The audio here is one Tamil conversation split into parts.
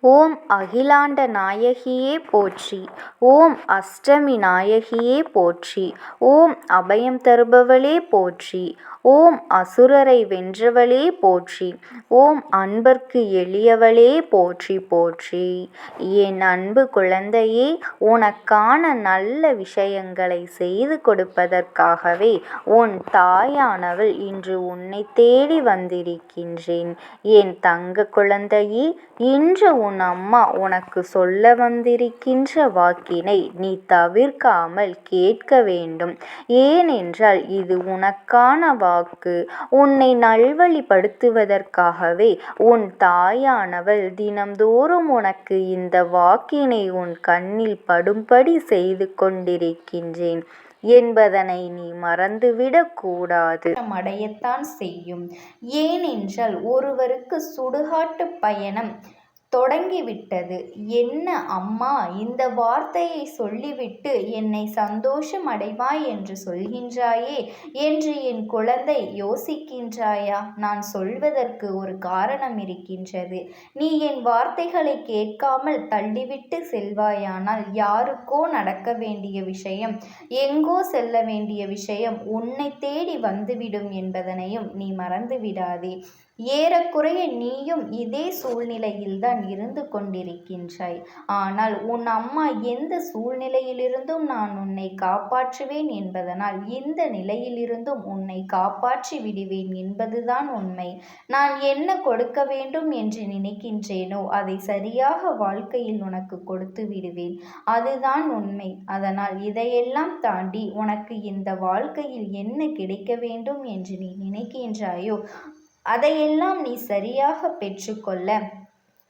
ஓம் அகிலாண்ட நாயகியே போற்றி. ஓம் அஷ்டமி நாயகியே போற்றி. ஓம் அபயம் தருபவளே போற்றி. ஓம் அசுரரை வென்றவளே போற்றி. ஓம் அன்பர்க்கு எளியவளே போற்றி போற்றி. என் அன்பு குழந்தையே, உனக்கான நல்ல விஷயங்களை செய்து கொடுப்பதற்காகவே உன் தாயானவள் இன்று உன்னை தேடி வந்திருக்கின்றேன். என் தங்க குழந்தையே, இன்று உன் அம்மா உனக்கு சொல்ல வந்திருக்கின்ற வாக்கினை நீ தவிர்க்காமல் கேட்க வேண்டும். ஏனென்றால் இது உனக்கான வாக்கு. உன்னை நல்வழிப்படுத்துவதற்காகவே உன் தாயானவள் தினம்தோறும் உனக்கு இந்த வாக்கினை உன் கண்ணில் படும்படி செய்து கொண்டிருக்கின்றேன் என்பதனை நீ மறந்துவிடக் கூடாது. அடையத்தான் செய்யும். ஏனென்றால் ஒருவருக்கு சுடுகாட்டு பயணம் தொடங்கிவிட்டது. என்ன அம்மா, இந்த வார்த்தையை சொல்லிவிட்டு என்னை சந்தோஷம் அடைவாய் என்று சொல்கின்றாயே என்று என் குழந்தை யோசிக்கின்றாயா? நான் சொல்வதற்கு ஒரு காரணம் இருக்கின்றது. நீ என் வார்த்தைகளை கேட்காமல் தள்ளிவிட்டு செல்வாயானால் யாருக்கோ நடக்க வேண்டிய விஷயம், எங்கோ செல்ல வேண்டிய விஷயம் உன்னை தேடி வந்துவிடும் என்பதனையும் நீ மறந்துவிடாதே. ஏறக்குறைய நீயும் இதே சூழ்நிலையில்தான் இருந்து கொண்டிருக்கின்றாய். ஆனால் உன் அம்மா எந்த சூழ்நிலையிலிருந்தும் நான் உன்னை காப்பாற்றுவேன் என்பதனால் இந்த நிலையிலிருந்தும் உன்னை காப்பாற்றி விடுவேன் என்பதுதான் உண்மை. நான் என்ன கொடுக்க வேண்டும் என்று நினைக்கின்றேனோ அதை சரியாக வாழ்க்கையில் உனக்கு கொடுத்து விடுவேன். அதுதான் உண்மை. அதனால் இதையெல்லாம் தாண்டி உனக்கு இந்த வாழ்க்கையில் என்ன கிடைக்க வேண்டும் என்று நீ நினைக்கின்றாயோ அதையெல்லாம் நீ சரியாக பெற்றுக்கொள்ள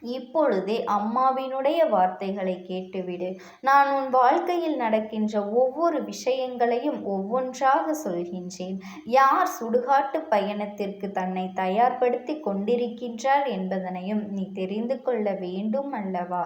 இப்பொழுதே அம்மாவினுடைய வார்த்தைகளை கேட்டுவிடு. நான் உன் வாழ்க்கையில் நடக்கின்ற ஒவ்வொரு விஷயங்களையும் ஒவ்வொன்றாக சொல்கின்றேன். யார் சுடுகாட்டு பயணத்திற்கு தன்னை தயார்படுத்தி கொண்டிருக்கின்றார் என்பதனையும் நீ தெரிந்து கொள்ள வேண்டும் அல்லவா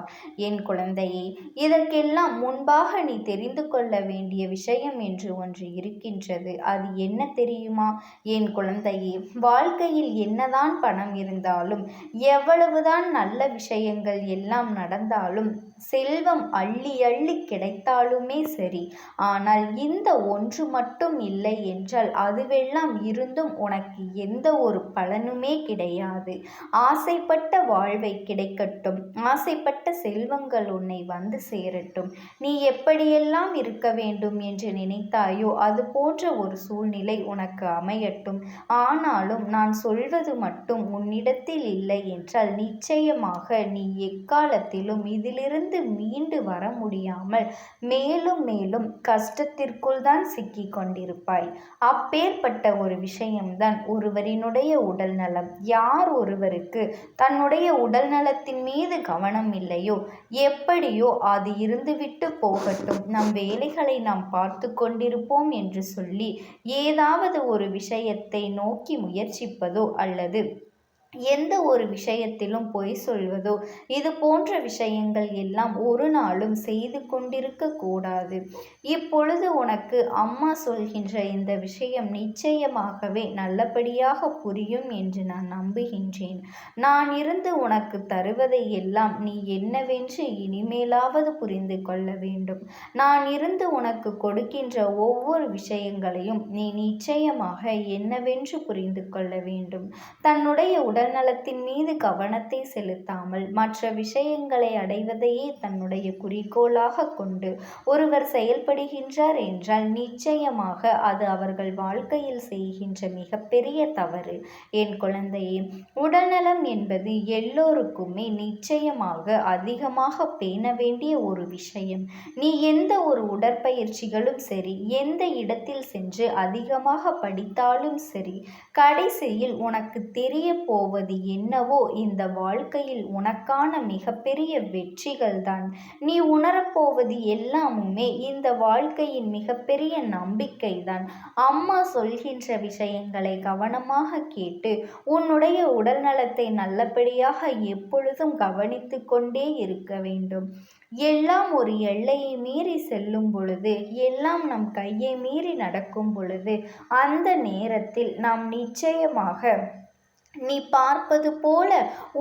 என் குழந்தையே? இதற்கெல்லாம் முன்பாக நீ தெரிந்து கொள்ள வேண்டிய விஷயம் என்று ஒன்று இருக்கின்றது. அது என்ன தெரியுமா என் குழந்தையே? வாழ்க்கையில் என்னதான் பணம் இருந்தாலும், எவ்வளவுதான் நல்ல விஷயங்கள் எல்லாம் நடந்தாலும், செல்வம் அள்ளி அள்ளி கிடைத்தாலுமே சரி, ஆனால் இந்த ஒன்று மட்டும் இல்லை என்றால் அதுவெல்லாம் இருந்தும் உனக்கு எந்த ஒரு பலனுமே கிடையாது. ஆசைப்பட்ட வாழ்வை கிடைக்கட்டும், ஆசைப்பட்ட செல்வங்கள் உன்னை வந்து சேரட்டும், நீ எப்படியெல்லாம் இருக்க வேண்டும் என்று நினைத்தாயோ அது போன்ற ஒரு சூழ்நிலை உனக்கு அமையட்டும். ஆனாலும் நான் சொல்வது மட்டும் உன்னிடத்தில் இல்லை என்றால் நிச்சயமாக நீ எக்காலத்திலும் இதிலிருந்து மீண்டு வர முடியாமல் மேலும் மேலும் கஷ்டத்திற்குள் தான் சிக்கி கொண்டிருப்பாய். அப்பேற்பட்ட ஒரு விஷயம்தான் ஒருவரினுடைய உடல் நலம். யார் ஒருவருக்கு தன்னுடைய உடல் நலத்தின் மீது கவனம் இல்லையோ, எப்படியோ அது இருந்துவிட்டு போகட்டும், நம் வேலைகளை நாம் பார்த்து கொண்டிருப்போம் என்று சொல்லி ஏதாவது ஒரு விஷயத்தை நோக்கி முயற்சிப்பதோ அல்லது எந்த ஒரு விஷயத்திலும் பொய் சொல்வதோ இது போன்ற விஷயங்கள் எல்லாம் ஒரு நாளும் செய்து கொண்டிருக்க கூடாது. இப்பொழுது உனக்கு அம்மா சொல்கின்ற இந்த விஷயம் நிச்சயமாகவே நல்லபடியாக புரியும் என்று நான் நம்புகின்றேன். நான் இருந்து உனக்கு தருவதை எல்லாம் நீ என்னவென்று இனிமேலாவது புரிந்து கொள்ள வேண்டும். நான் இருந்து உனக்கு கொடுக்கின்ற ஒவ்வொரு விஷயங்களையும் நீ நிச்சயமாக என்னவென்று புரிந்து கொள்ள வேண்டும். தன்னுடைய உடல்நலத்தின் மீது கவனத்தை செலுத்தாமல் மற்ற விஷயங்களை அடைவதையே தன்னுடைய குறிக்கோளாக கொண்டு ஒருவர் செயல்படுகின்றார் என்றால் நிச்சயமாக அது அவர்கள் வாழ்க்கையில் செய்கின்ற மிகப்பெரிய தவறு. என் குழந்தையே, உடல்நலம் என்பது எல்லோருக்குமே நிச்சயமாக அதிகமாக பேண வேண்டிய ஒரு விஷயம். நீ எந்த ஒரு உடற்பயிற்சிகளும் சரி, எந்த இடத்தில் சென்று அதிகமாக படித்தாலும் சரி, கடைசியில் உனக்கு தெரிய போவது என்னவோ இந்த வாழ்க்கையில் உனக்கான மிகப்பெரிய வெற்றிகள் தான். நீ உணரப்போவது எல்லாமுமே இந்த வாழ்க்கையின் மிகப்பெரிய நம்பிக்கை தான். அம்மா சொல்கின்ற விஷயங்களை கவனமாக கேட்டு உன்னுடைய உடல் நலத்தை நல்லபடியாக எப்பொழுதும் கவனித்து கொண்டே இருக்க வேண்டும். எல்லாம் ஒரு எல்லையை மீறி செல்லும் பொழுது, எல்லாம் நம் கையை மீறி நடக்கும் பொழுது, அந்த நேரத்தில் நாம் நிச்சயமாக நீ பார்ப்பது போல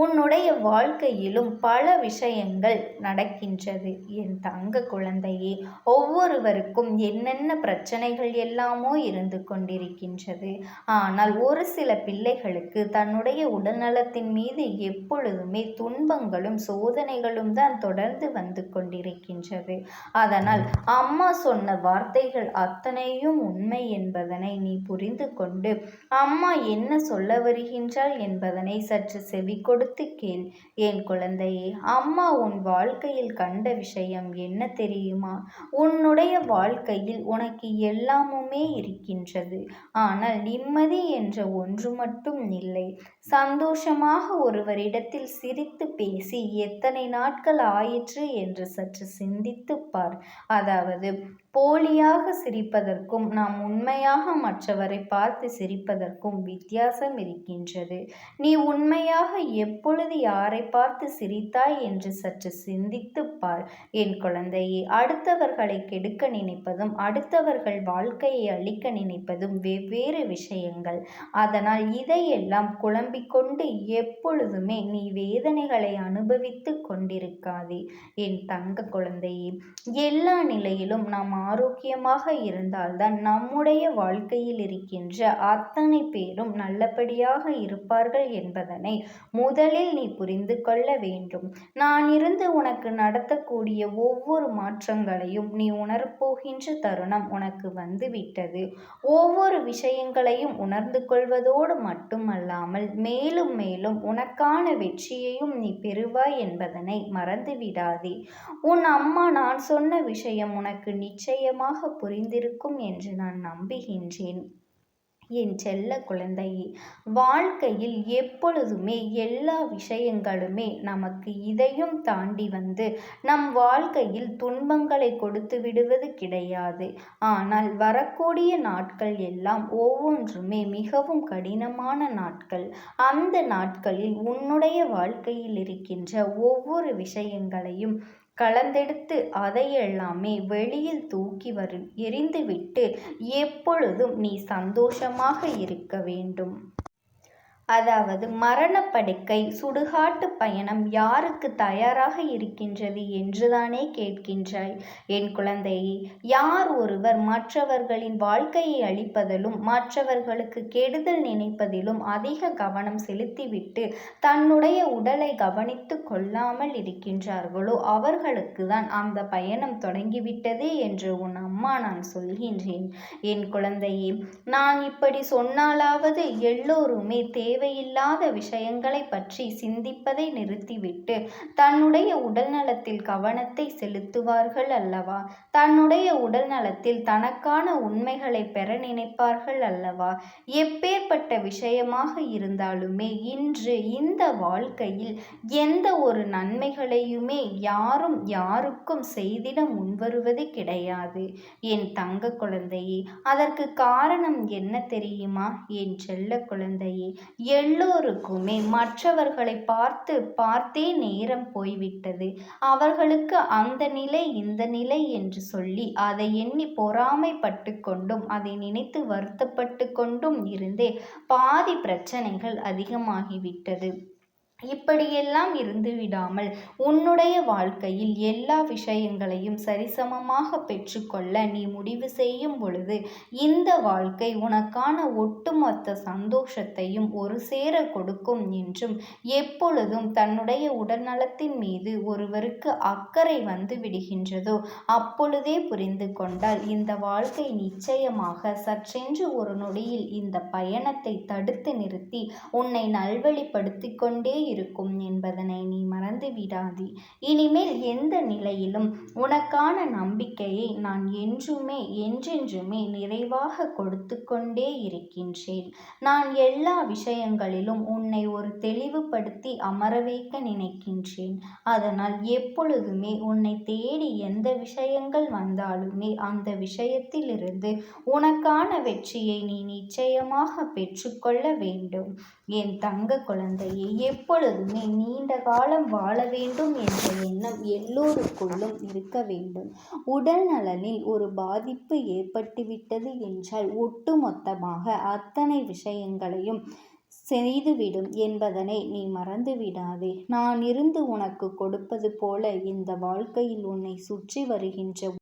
உன்னுடைய வாழ்க்கையிலும் பல விஷயங்கள் நடக்கின்றது என் தங்க குழந்தையே. ஒவ்வொருவருக்கும் என்னென்ன பிரச்சனைகள் எல்லாமோ இருந்து கொண்டிருக்கின்றது. ஆனால் ஒரு சில பிள்ளைகளுக்கு தன்னுடைய உடல்நலத்தின் மீது எப்பொழுதுமே துன்பங்களும் சோதனைகளும் தான் தொடர்ந்து வந்து கொண்டிருக்கின்றது. அதனால் அம்மா சொன்ன வார்த்தைகள் அத்தனையும் உண்மை என்பதனை நீ புரிந்து கொண்டு அம்மா என்ன சொல்ல வருகின்றார் என்பதனை சற்று செவி கொடுத்து கேள் என் குழந்தையே. அம்மா உன் வாழ்க்கையில் கண்ட விஷயம் என்ன தெரியுமா? உன்னுடைய வாழ்க்கையில் உனக்கு எல்லாமுமே இருக்கின்றது. ஆனால் நிம்மதி என்ற ஒன்று மட்டும் இல்லை. சந்தோஷமாக ஒருவரிடத்தில் சிரித்து பேசி எத்தனை நாட்கள் ஆயிற்று என்று சற்று சிந்தித்து பார். அதாவது போலியாக சிரிப்பதற்கும் நாம் உண்மையாக மற்றவரை பார்த்து சிரிப்பதற்கும் வித்தியாசம் இருக்கின்றது. நீ உண்மையாக எப்பொழுது யாரை பார்த்து சிரித்தாய் என்று சற்று சிந்தித்து பார் என் குழந்தையே. அடுத்தவர்களை கெடுக்க நினைப்பதும் அடுத்தவர்கள் வாழ்க்கையை அழிக்க நினைப்பதும் வெவ்வேறு விஷயங்கள். அதனால் இதையெல்லாம் குழம்பிக்கொண்டு எப்பொழுதுமே நீ வேதனைகளை அனுபவித்து கொண்டிருக்காதே என் தங்க குழந்தையே. எல்லா நிலையிலும் நாம் ஆரோக்கியமாக இருந்தால்தான் நம்முடைய வாழ்க்கையில் இருக்கின்ற அத்தனை பேரும் நல்லபடியாக இருப்பார்கள் என்பதனை முதலில் நீ புரிந்து கொள்ள வேண்டும். நான் இருந்து உனக்கு நடத்தக்கூடிய ஒவ்வொரு மாற்றங்களையும் நீ உணரப்போகின்ற தருணம் உனக்கு வந்துவிட்டது. ஒவ்வொரு விஷயங்களையும் உணர்ந்து கொள்வதோடு மட்டுமல்லாமல் மேலும் மேலும் உனக்கான வெற்றியையும் நீ பெறுவாய் என்பதனை மறந்துவிடாதே. உன் அம்மா நான் சொன்ன விஷயம் உனக்கு நிச்சயமாக புரிந்திருக்கும் என்று நான் நம்புகின்றேன் என் செல்ல குழந்தையே. வாழ்க்கையில் எப்பொழுதுமே எல்லா விஷயங்களுமே நமக்கு இதையும் தாண்டி வந்து நம் வாழ்க்கையில் துன்பங்களை கொடுத்து விடுவது கிடையாது. ஆனால் வரக்கூடிய நாட்கள் எல்லாம் ஒவ்வொன்றுமே மிகவும் கடினமான நாட்கள். அந்த நாட்களில் உன்னுடைய வாழ்க்கையில் இருக்கின்ற ஒவ்வொரு விஷயங்களையும் கலந்தெடுத்து அதையெல்லாமே வெளியில் தூக்கி எறிந்துவிட்டு எப்பொழுதும் நீ சந்தோஷமாக இருக்க வேண்டும். அதாவது மரணப்படுக்கை சுடுகாட்டு பயணம் யாருக்கு தயாராக இருக்கின்றது என்றுதானே கேட்கின்றாய் என் குழந்தையே. யார் ஒருவர் மற்றவர்களின் வாழ்க்கையை அழிப்பதிலும் மற்றவர்களுக்கு கெடுதல் நினைப்பதிலும் அதிக கவனம் செலுத்திவிட்டு தன்னுடைய உடலை கவனித்து கொள்ளாமல் இருக்கின்றார்களோ அவர்களுக்கு தான் அந்த பயணம் தொடங்கிவிட்டது என்று உன் அம்மா நான் சொல்கின்றேன் என் குழந்தையே. நான் இப்படி சொன்னாலாவது எல்லோருமே தேவையில்லாத விஷயங்களை பற்றி சிந்திப்பதை நிறுத்திவிட்டு தன்னுடைய உடல்நலத்தில் கவனத்தை செலுத்துவார்கள் அல்லவா? தன்னுடைய உடல்நலத்தில் தனக்கான உண்மைகளை பெற நினைப்பார்கள் அல்லவா? எப்பேற்பட்ட விஷயமாக இருந்தாலுமே இன்று இந்த வாழ்க்கையில் எந்த ஒரு நன்மைகளையுமே யாரும் யாருக்கும் செய்திட முன்வருவது கிடையாது என் தங்க குழந்தையே. அதற்கு காரணம் என்ன தெரியுமா என் செல்ல குழந்தையே? எல்லோருக்குமே மற்றவர்களை பார்த்து பார்த்தே நேரம் போய்விட்டது. அவர்களுக்கு அந்த நிலை இந்த நிலை என்று சொல்லி அதை எண்ணி பொறாமைப்பட்டு கொண்டும் அதை நினைத்து வருத்தப்பட்டு கொண்டும் இருந்தே பாதி பிரச்சனைகள் அதிகமாகிவிட்டது. இப்படியெல்லாம் இருந்து விடாமல் உன்னுடைய வாழ்க்கையில் எல்லா விஷயங்களையும் சரிசமமாக பெற்றுக்கொள்ள நீ முடிவு செய்யும் பொழுது இந்த வாழ்க்கை உனக்கான ஒட்டுமொத்த சந்தோஷத்தையும் ஒரு சேர கொடுக்கும் என்றும் எப்பொழுதும் தன்னுடைய உடல்நலத்தின் மீது ஒருவருக்கு அக்கறை வந்து விடுகின்றதோ அப்பொழுதே புரிந்து கொண்டால் இந்த வாழ்க்கை நிச்சயமாக சற்றென்று ஒரு நொடியில் இந்த பயணத்தை தடுத்து நிறுத்தி உன்னை நல்வழிப்படுத்தி கொண்டே இருக்கும் என்பதனை நீ மறந்து விடாதே. இனிமேல் எந்த நிலையிலும் உனக்கான நம்பிக்கையை நான் என்றென்றுமே நிறைவாக கொடுத்து கொண்டே இருக்கின்றேன். நான் எல்லா விஷயங்களிலும் உன்னை ஒரு தெளிவுபடுத்தி அமர வைக்க நினைக்கின்றேன். அதனால் எப்பொழுதுமே உன்னை தேடி எந்த விஷயங்கள் வந்தாலுமே அந்த விஷயத்திலிருந்து உனக்கான வெற்றியை நீ நிச்சயமாக பெற்றுக்கொள்ள வேண்டும் என் தங்க குழந்தையை. எப்பொழுதுமே நீண்ட காலம் வாழ வேண்டும் என்ற எண்ணம் எல்லோருக்குள்ளும் இருக்க வேண்டும். உடல் நலனில் ஒரு பாதிப்பு ஏற்பட்டுவிட்டது என்றால் ஒட்டுமொத்தமாக அத்தனை விஷயங்களையும் செய்துவிடும் என்பதனை நீ மறந்து விடாதே. நான் இருந்து உனக்கு கொடுப்பது போல இந்த வாழ்க்கையில் உன்னை சுற்றி வருகின்ற